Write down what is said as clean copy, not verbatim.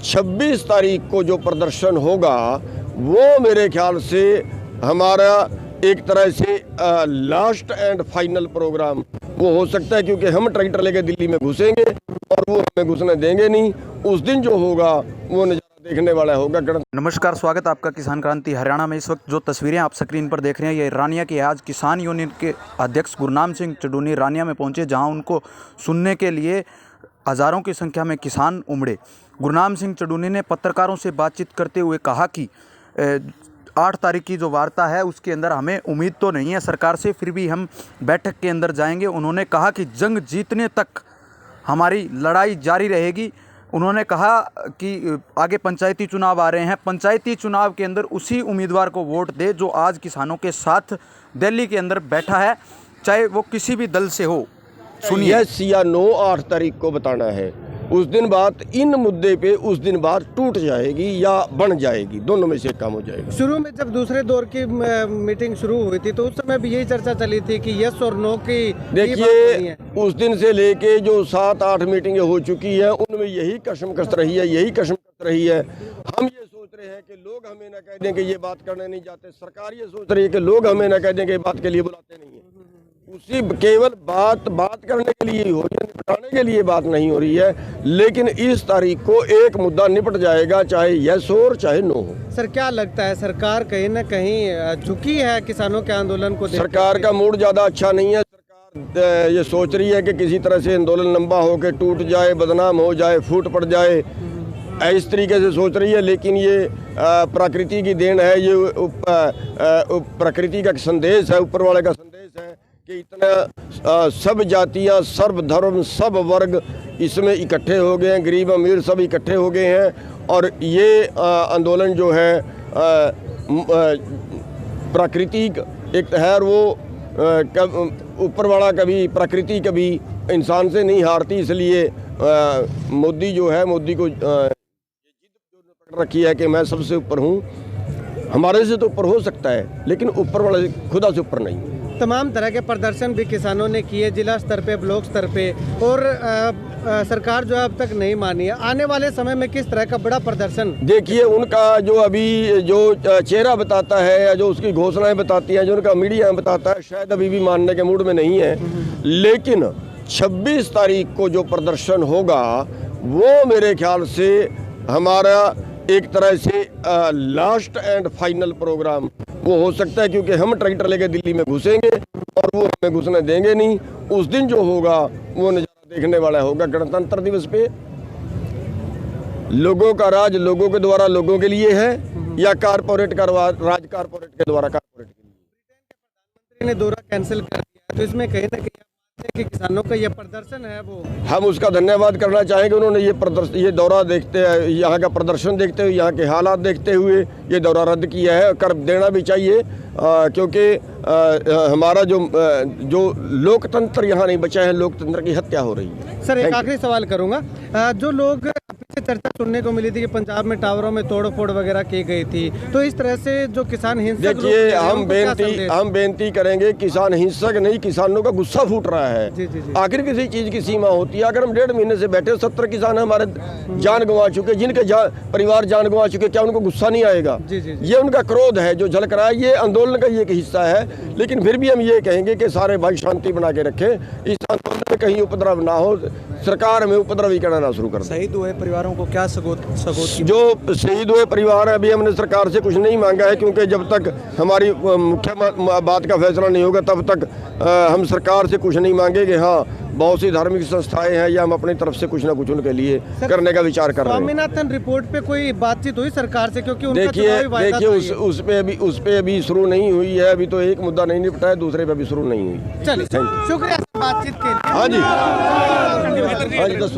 26 तारीख को जो प्रदर्शन होगा वो मेरे ख्याल से हमारा एक तरह से लास्ट एंड फाइनल प्रोग्राम वो हो सकता है, क्योंकि हम ट्रैक्टर लेके दिल्ली में घुसेंगे और वो हमें घुसने देंगे नहीं। उस दिन जो होगा वो नज़ारा देखने वाला होगा। नमस्कार, स्वागत है आपका किसान क्रांति हरियाणा में। इस वक्त जो तस्वीरें आप स्क्रीन पर देख रहे हैं ये रानिया की है। आज किसान यूनियन के अध्यक्ष गुरनाम सिंह चडूनी रानिया में पहुंचे, जहां उनको सुनने के लिए हज़ारों की संख्या में किसान उमड़े। गुरनाम सिंह चडूनी ने पत्रकारों से बातचीत करते हुए कहा कि 8 तारीख की जो वार्ता है उसके अंदर हमें उम्मीद तो नहीं है सरकार से, फिर भी हम बैठक के अंदर जाएंगे। उन्होंने कहा कि जंग जीतने तक हमारी लड़ाई जारी रहेगी। उन्होंने कहा कि आगे पंचायती चुनाव आ रहे हैं, पंचायती चुनाव के अंदर उसी उम्मीदवार को वोट दे जो आज किसानों के साथ दिल्ली के अंदर बैठा है, चाहे वो किसी भी दल से हो। सुनिए, यस या नो 8 तारीख को बताना है। उस दिन बात इन मुद्दे पे उस दिन बात टूट जाएगी या बन जाएगी, दोनों में से काम हो जाएगा। शुरू में जब दूसरे दौर की मीटिंग शुरू हुई थी तो उस समय भी यही चर्चा चली थी कि यस और नो की। देखिए, उस दिन से लेके जो 7-8 मीटिंगें हो चुकी हैं उनमें यही कशमकश रही है, यही कशमकश रही है। हम ये सोच रहे हैं कि लोग हमें ना कह दें कि ये बात करने नहीं जाते, सरकार ये सोच रही है कि लोग हमें ना कह दें कि ये बात के लिए बुलाते नहीं है। उसी केवल बात करने के लिए ही हो रही है, निपटाने के लिए बात नहीं हो रही है। लेकिन इस तारीख को एक मुद्दा निपट जाएगा, चाहे यस हो और चाहे नो हो। सर, क्या लगता है सरकार कहीं ना कहीं झुकी है किसानों के आंदोलन को? सरकार का मूड ज़्यादा अच्छा नहीं है। सरकार ये सोच रही है कि किसी तरह से आंदोलन लंबा होकर टूट जाए, बदनाम हो जाए, फूट पड़ जाए, इस तरीके से सोच रही है। लेकिन ये प्रकृति की देन है, ये प्रकृति का संदेश है, ऊपर वाले का संदेश है कि इतना सब जातियां, सर्व धर्म, सब वर्ग इसमें इकट्ठे हो गए हैं, गरीब अमीर सब इकट्ठे हो गए हैं। और ये आंदोलन जो है प्राकृतिक एक है, और वो ऊपर वाला कभी प्रकृति कभी इंसान से नहीं हारती। इसलिए मोदी जो है, मोदी को जिद पकड़ रखी है कि मैं सबसे ऊपर हूँ। हमारे से तो ऊपर हो सकता है लेकिन ऊपर वाला खुदा से ऊपर नहीं। तमाम तरह के प्रदर्शन भी किसानों ने किए, जिला स्तर पे, ब्लॉक स्तर पे, और सरकार जो है अब तक नहीं मानी है। आने वाले समय में किस तरह का बड़ा प्रदर्शन? देखिए, उनका जो अभी जो चेहरा बताता है या जो उसकी घोषणाएं बताती हैं, जो उनका मीडिया बताता है, शायद अभी भी मानने के मूड में नहीं है। लेकिन 26 तारीख को जो प्रदर्शन होगा वो मेरे ख्याल से हमारा एक तरह से लास्ट एंड फाइनल प्रोग्राम वो हो सकता है, क्योंकि हम ट्रैक्टर लेके दिल्ली में घुसेंगे और वो हमें घुसने देंगे नहीं। उस दिन जो होगा वो नज़ारा देखने वाला होगा। गणतंत्र दिवस पे लोगों का राज लोगों के द्वारा लोगों के लिए है या कारपोरेट का राज कारपोरेट के द्वारा कारपोरेट के लिए? प्रधानमंत्री ने दौरा कैंसिल कर दिया, तो इसमें कहीं ना कहीं कि किसानों का ये प्रदर्शन है वो हम उसका धन्यवाद करना चाहेंगे। उन्होंने ये दौरा देखते, यहाँ का प्रदर्शन देखते हुए, यहाँ के हालात देखते हुए ये दौरा रद्द किया है। कर देना भी चाहिए, क्योंकि हमारा जो लोकतंत्र यहाँ नहीं बचा है, लोकतंत्र की हत्या हो रही है। सर, एक आखिरी सवाल करूँगा। जो लोग पीछे चर्चा सुनने को मिली थी कि पंजाब में टावरों में तोड़ फोड़ वगैरह की गई थी, तो इस तरह से जो किसान हिंसक, देखिए, हम बेनती करेंगे, किसान हिंसक नहीं, किसानों का गुस्सा फूट रहा है। आखिर किसी चीज की सीमा होती है। अगर हम 1.5 महीने से बैठे, 70 किसान हमारे जान गंवा चुके, जिनके परिवार जान गंवा चुके, क्या उनको गुस्सा नहीं आएगा? ये उनका क्रोध है जो झलक रहा है, ये आंदोलन का ये एक हिस्सा है। लेकिन फिर भी हम ये कहेंगे कि सारे भाई शांति बना के रखें, इस आंदोलन में कहीं उपद्रव ना हो, सरकार में उपद्रवी करना ना शुरू कर। शहीद हुए परिवारों को क्या सगोत जो शहीद हुए परिवार है, अभी हमने सरकार से कुछ नहीं मांगा है, क्योंकि जब तक हमारी मुख्य बात का फैसला नहीं होगा तब तक हम सरकार से कुछ नहीं मांगेंगे। हाँ, बहुत सी धार्मिक संस्थाएं हैं या हम अपनी तरफ से कुछ ना कुछ उनके लिए करने का विचार कर रहे हैं। स्वामीनाथन रिपोर्ट पे कोई बातचीत हुई सरकार से? क्योंकि देखिए उस पे अभी शुरू नहीं हुई है। अभी तो एक मुद्दा नहीं निपटा है, दूसरे पे अभी शुरू नहीं हुई। चलिए, शुक्रिया बातचीत के लिए। हाँ जी, हाँ जी, 10